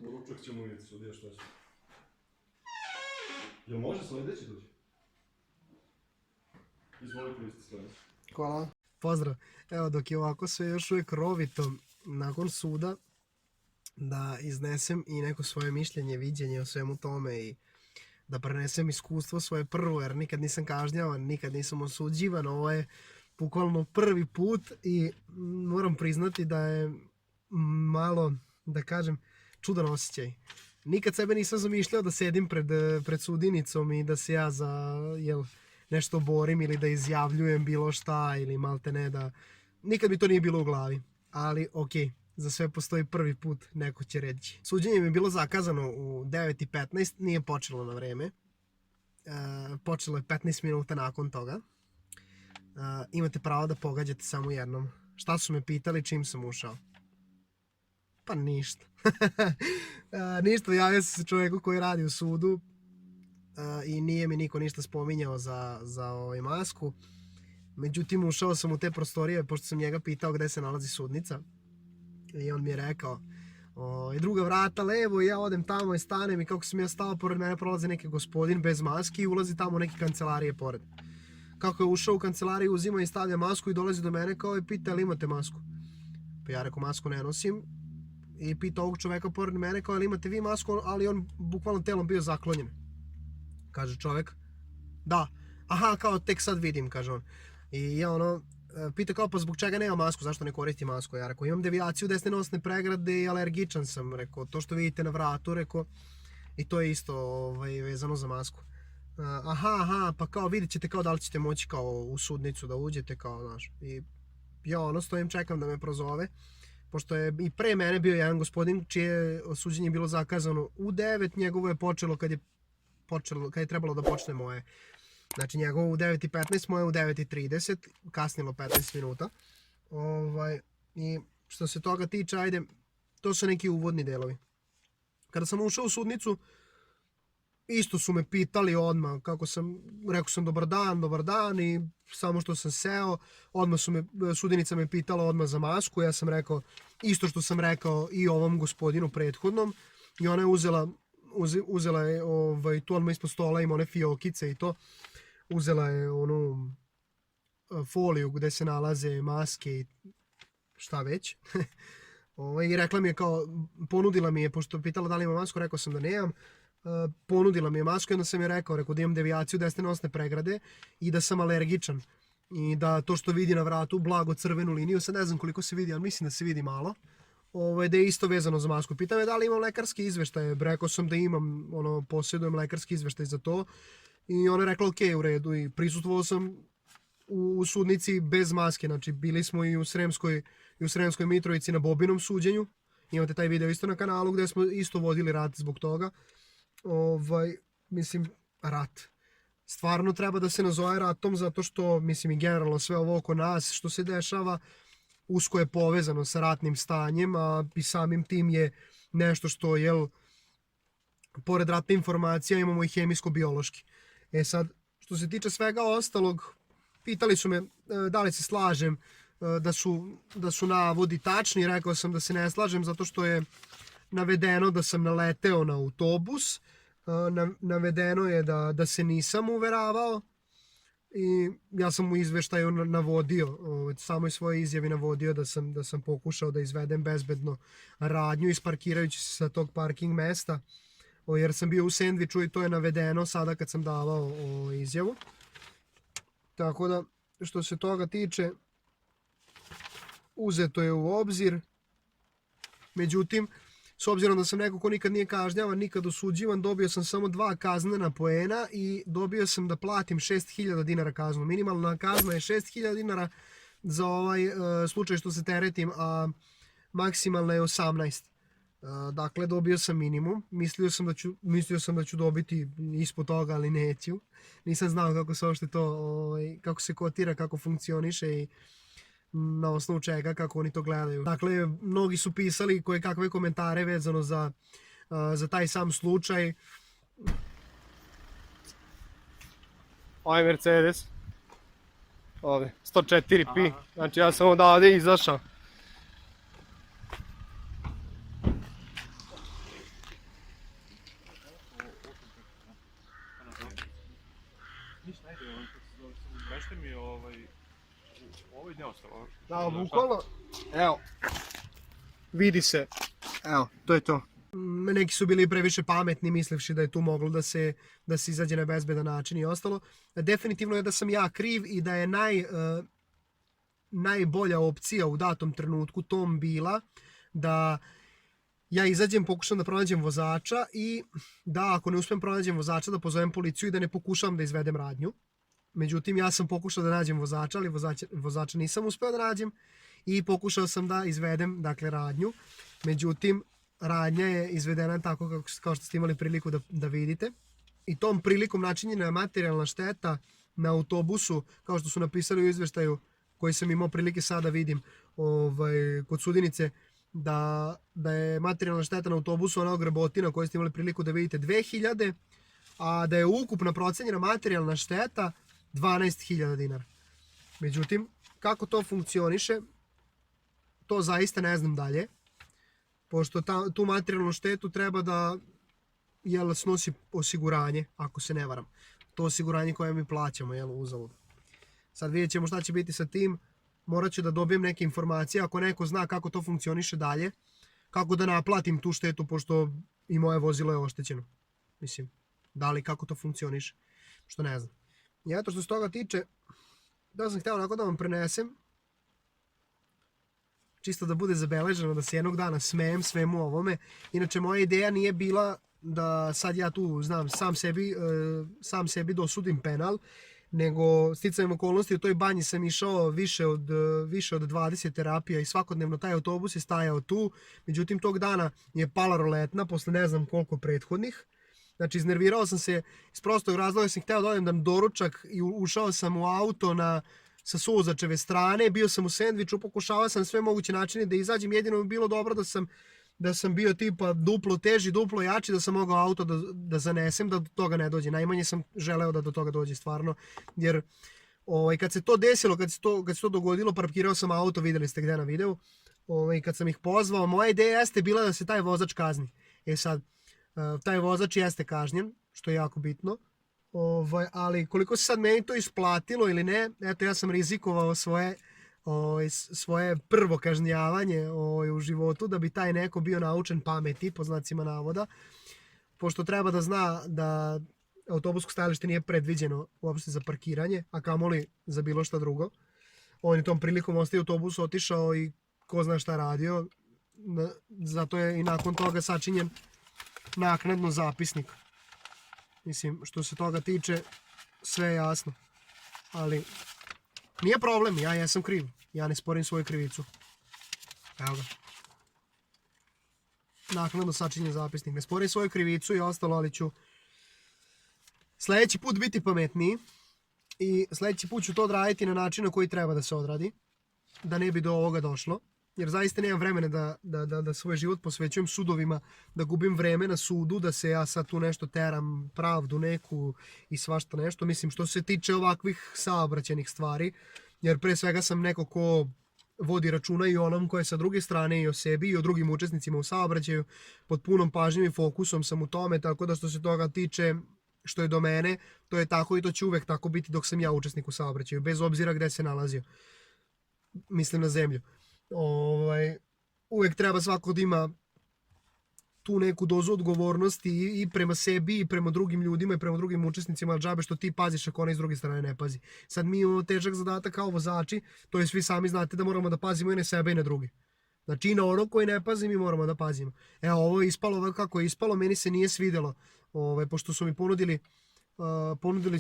Ručak ćemo vidjeti sudija šta će. Jel može sledeći doći? Izvoli Kristi sledeći. Hvala. Pozdrav. Evo dok je ovako sve još uvijek rovito nakon suda da iznesem i neko svoje mišljenje, viđenje o svemu tome i da prenesem iskustvo svoje prvo, jer nikad nisam kažnjavan, nikad nisam osuđivan, ovo je bukvalno prvi put i moram priznati da je malo, da kažem, čudan osjećaj. Nikad sebe nisam zamišljao da sedim pred sudinicom i da se ja za nešto borim ili da izjavljujem bilo šta ili malte ne da... Nikad mi to nije bilo u glavi, ali okej. Za sve postoji prvi put, neko će reći. Suđenje mi je bilo zakazano u 9:15, nije počelo na vreme. Počelo je 15 minuta nakon toga. Imate pravo da pogađate samo jednom. Šta su me pitali čim sam ušao? Pa ništa. Ništa, javio sam se čovjeku koji radi u sudu i nije mi niko ništa spominjao za masku. Međutim, ušao sam u te prostorije pošto sam njega pitao gde se nalazi sudnica. I on mi je rekao, druga vrata levo i ja odem tamo i stanem i kako sam ja stao, pored mene prolazi neki gospodin bez maski i ulazi tamo u neke kancelarije pored. Kako je ušao u kancelariju, uzima i stavlja masku i dolazi do mene kao i pita, ali imate masku? Pa ja rekao, masku ne nosim. I pita ovog čoveka pored mene kao, ali imate vi masku, ali on bukvalno telom bio zaklonjen. Kaže čovek, da. Aha, kao tek sad vidim, kaže on. I ja pita kao, pa zbog čega nema masku, zašto ne koristi masku? Ja rekao, imam devijaciju desne nosne pregrade i alergičan sam, rekao, to što vidite na vratu, rekao, i to je isto vezano za masku. Aha, pa kao vidjet ćete kao da li ćete moći kao u sudnicu da uđete, kao, znaš. I ja stojim, čekam da me prozove, pošto je i pre mene bio jedan gospodin čije suđenje bilo zakazano u 9, njegovo je počelo kad je trebalo da počne moje. Znači njegovo u 9:15, moje u 9:30, kasnilo 15 minuta. I što se toga tiče, ajde, to su neki uvodni delovi. Kada sam ušao u sudnicu, isto su me pitali odmah, rekao sam dobar dan i samo što sam seo, odmah sudinica me pitala odmah za masku, ja sam rekao isto što sam rekao i ovom gospodinu prethodnom i ona je uzela je tu odmah ispod stola, ima one fiokice i to, uzela je onu foliju gde se nalaze maske i šta već. I rekla mi je kao, ponudila mi je, pošto pitala da li ima masku, rekao sam da nemam, ponudila mi je masku i onda sam je rekao da imam devijaciju desne nosne pregrade i da sam alergičan. I da to što vidi na vratu, blago crvenu liniju, sad ne znam koliko se vidi, ali mislim da se vidi malo, da je isto vezano za masku. Pita me da li imam lekarski izveštaj, rekao sam da imam, posjedujem lekarski izveštaj za to. I ona je rekla ok, u redu, i prisustvovao sam u sudnici bez maske, znači bili smo i u Sremskoj Mitrovici na Bobinom suđenju, imate taj video isto na kanalu gde smo isto vodili rat zbog toga, mislim, rat. Stvarno treba da se nazove ratom zato što, mislim, i generalno sve ovo oko nas što se dešava usko je povezano sa ratnim stanjem, a i samim tim je nešto što, pored ratne informacija imamo i hemijsko-biološki. Sad, što se tiče svega ostalog, pitali su me da li se slažem da su navodi tačni, rekao sam da se ne slažem zato što je navedeno da sam naleteo na autobus, navedeno je da se nisam uveravao i ja sam u izveštaju navodio, samoj svojoj izjavi navodio da sam pokušao da izvedem bezbedno radnju isparkirajući se sa tog parking mesta, jer sam bio u sendviču i to je navedeno sada kad sam davao izjavu. Tako da, što se toga tiče, uzeto je u obzir. Međutim, s obzirom da sam neko ko nikad nije kažnjavan, nikad osuđivan, dobio sam samo 2 kaznena poena i dobio sam da platim 6.000 dinara kaznu. Minimalna kazna je 6.000 dinara za ovaj slučaj što se teretim, a maksimalna je 18. Dakle, dobio sam minimum. Mislio sam da ću dobiti ispod toga, ali neću. Nisam znao kako se uopšte to, kako se kotira, kako funkcioniše i na osnovu čega, kako oni to gledaju. Dakle, mnogi su pisali koje kakve komentare vezano za taj sam slučaj. Ovo je Mercedes. Ovdje, 104P. Znači, ja sam odavde izašao. Ovo je neostalo. Da, bukvalno, evo, vidi se, evo, to je to. Neki su bili previše pametni mislivši da je tu moglo da se izađe na bezbedan način i ostalo. Definitivno je da sam ja kriv i da je najbolja opcija u datom trenutku tom bila da ja izađem, pokušam da pronađem vozača i da ako ne uspijem pronađem vozača da pozovem policiju i da ne pokušavam da izvedem radnju. Međutim, ja sam pokušao da nađem vozača, ali vozača nisam uspeo da nađem i pokušao sam da izvedem, dakle, radnju. Međutim, radnja je izvedena tako kao što ste imali priliku da vidite. I tom prilikom načinjena je materijalna šteta na autobusu, kao što su napisali u izveštaju koji sam imao prilike sada vidim kod sudinice, da je materijalna šteta na autobusu ona grebotina koju ste imali priliku da vidite 2000, a da je ukupna procenjena materijalna šteta 12.000 dinara. Međutim, kako to funkcioniše, to zaista ne znam dalje, pošto tu materijalnu štetu treba da snosi osiguranje, ako se ne varam. To osiguranje koje mi plaćamo, uzalud. Sad vidjet ćemo šta će biti sa tim. Morat ću da dobijem neke informacije, ako neko zna kako to funkcioniše dalje, kako da naplatim tu štetu, pošto i moje vozilo je oštećeno. Mislim, da li kako to funkcioniše, što ne znam. I eto što se toga tiče, da sam htio onako da vam prenesem, čisto da bude zabeleženo, da se jednog dana smejem svemu ovome. Inače, moja ideja nije bila da sad ja tu, znam, sam sebi dosudim penal, nego sticajem okolnosti u toj banji sam išao više od 20 terapija i svakodnevno taj autobus je stajao tu. Međutim, tog dana je pala roletna posle ne znam koliko prethodnih. Znači, iznervirao sam se iz prostog razloga, sam htio da odem na doručak i ušao sam u auto sa suvozačeve strane, bio sam u sendviču, pokušavao sam sve moguće načine da izađem, jedino bi bilo dobro da sam bio tipa duplo teži, duplo jači, da sam mogao auto da zanesem, da do toga ne dođe. Najmanje sam želeo da do toga dođe stvarno, jer kad se to desilo, kad se to dogodilo, parkirao sam auto, videli ste gde na videu, kad sam ih pozvao, moja ideja jeste bila da se taj vozač kazni. E sad, taj vozač jeste kažnjen, što je jako bitno, ali koliko se sad meni to isplatilo ili ne, eto ja sam rizikovao svoje prvo kažnjavanje u životu da bi taj neko bio naučen pameti, po znacima navoda, pošto treba da zna da autobusko stajalište nije predviđeno uopšte za parkiranje, a kamoli za bilo šta drugo. On je tom prilikom ostaje autobus, otišao i ko zna šta radio, zato je i nakon toga sačinjen naknadno zapisnik. Mislim, što se toga tiče, sve je jasno. Ali nije problem, ja jesam kriv. Ja ne sporim svoju krivicu. Evo ga. Naknadno sačinjen zapisnik. Ne sporim svoju krivicu i ostalo, ali ću sljedeći put biti pametniji i sljedeći put ću to odraditi na način na koji treba da se odradi, da ne bi do ovoga došlo. Jer zaista nemam vremena da svoj život posvećujem sudovima, da gubim vreme na sudu, da se ja sad tu nešto teram, pravdu neku i svašta nešto. Mislim, što se tiče ovakvih saobraćajnih stvari, jer pre svega sam neko ko vodi računa i onom ko je sa druge strane i o sebi i o drugim učesnicima u saobraćaju. Pod punom pažnjom i fokusom sam u tome, tako da što se toga tiče, što je do mene, to je tako i to će uvek tako biti dok sam ja učesnik u saobraćaju, bez obzira gde se nalazio. Mislim na zemlju. Uvek treba svako da ima tu neku dozu odgovornosti i prema sebi i prema drugim ljudima i prema drugim učesnicima, ali džabe što ti paziš ako onaj s druge strane ne pazi. Sad mi imamo težak zadatak kao vozači, to je svi sami znate da moramo da pazimo i na sebe i na druge. Znači i na ono koji ne pazi mi moramo da pazimo. Evo, ovo je ispalo ovako kako je ispalo, meni se nije svidelo, pošto su mi ponudili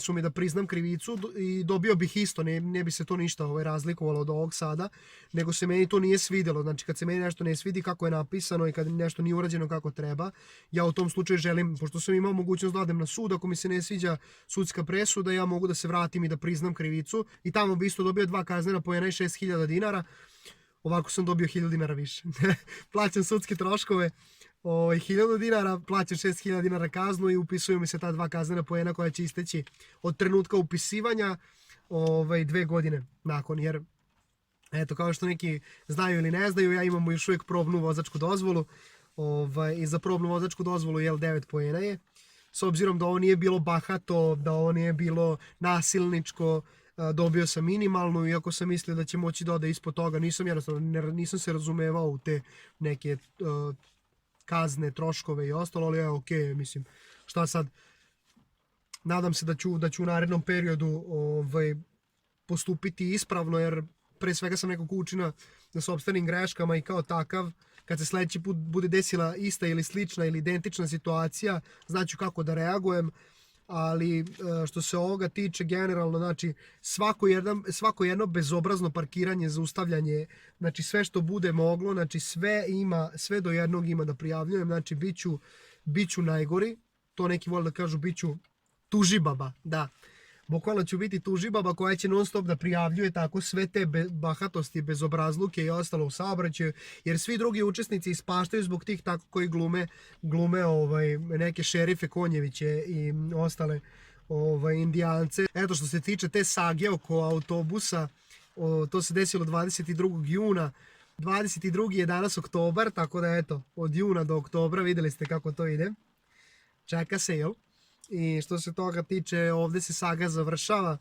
su mi da priznam krivicu i dobio bih isto, ne bi se to ništa razlikovalo od ovog sada, nego se meni to nije svidelo. Znači kad se meni nešto ne svidi kako je napisano i kad nešto nije urađeno kako treba, ja u tom slučaju želim, pošto sam imao mogućnost da odem na sud, ako mi se ne sviđa sudska presuda, ja mogu da se vratim i da priznam krivicu i tamo bi isto dobio 2 kaznena poena i 6.000 dinara. Ovako sam dobio 1.000 dinara više. Plaćam sudske troškove, 1.000 dinara, plaćam 6.000 dinara kaznu i upisuju mi se ta 2 kaznena poena koja će isteći od trenutka upisivanja 2 godine nakon. Jer, eto, kao što neki znaju ili ne znaju, ja imam još uvijek probnu vozačku dozvolu i za probnu vozačku dozvolu 9 poena je. S obzirom da ovo nije bilo bahato, da ovo nije bilo nasilničko, dobio sam minimalnu, iako sam mislio da će moći da ode ispod toga, nisam jednostavno, nisam se razumevao u te neke kazne, troškove i ostalo, ali okej, mislim, šta sad, nadam se da ću u narednom periodu postupiti ispravno, jer pre svega sam neko ko uči na sopstvenim greškama i kao takav, kad se sledeći put bude desila ista ili slična ili identična situacija, znaću kako da reagujem, ali što se ovoga tiče generalno, znači svako jedno bezobrazno parkiranje, zaustavljanje, znači sve što bude moglo, znači sve do jednog ima da prijavljujem, znači biću najgori, to neki vole da kažu biću tužibaba, da. Bukvalno ću biti tužibaba koja će non stop da prijavljuje tako sve te bahatosti, bezobrazluke i ostalo u saobraćaju, jer svi drugi učesnici ispaštaju zbog tih tako koji glume neke šerife, konjeviće i ostale indijance. Eto, što se tiče te sage oko autobusa, to se desilo 22. juna, 22. je danas oktobar, tako da eto, od juna do oktobra videli ste kako to ide. Čeka se, jel? I što se toga tiče, ovdje se saga završava.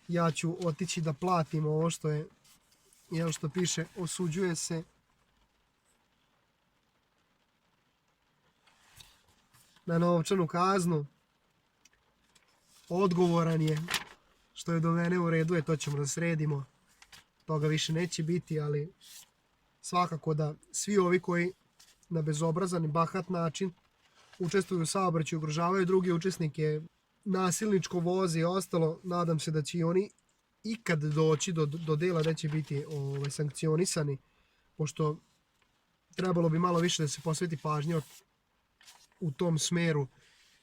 Ja ću otići da platim ovo što je, što piše, osuđuje se na novčanu kaznu. Odgovoran je što je do mene u redu, to ćemo da sredimo. Toga više neće biti, ali svakako da svi ovi koji na bezobrazan i bahat način učestvuju u saobraćaju, ugrožavaju druge učesnike, nasilničko voze i ostalo, nadam se da će i oni ikad doći do dela da će biti sankcionisani, pošto trebalo bi malo više da se posveti pažnje u tom smeru,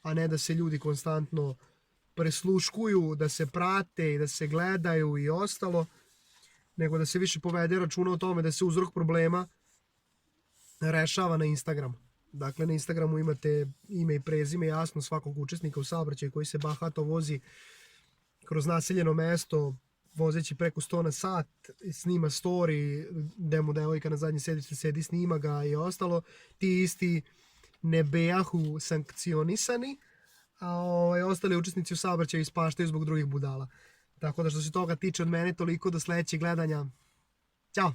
a ne da se ljudi konstantno presluškuju, da se prate i da se gledaju i ostalo, nego da se više povede računa o tome da se uzrok problema rešava na Instagramu. Dakle, na Instagramu imate ime i prezime jasno svakog učesnika u saobraćaju koji se bahato vozi kroz naseljeno mesto, vozeći preko 100 na sat, snima story, gde mu devojka na zadnje sedište sedi, snima ga i ostalo. Ti isti ne bejahu sankcionisani, a ostali učesnici u saobraćaju ispaštaju zbog drugih budala. Tako da što se toga tiče od mene toliko, do sledećeg gledanja. Ćao!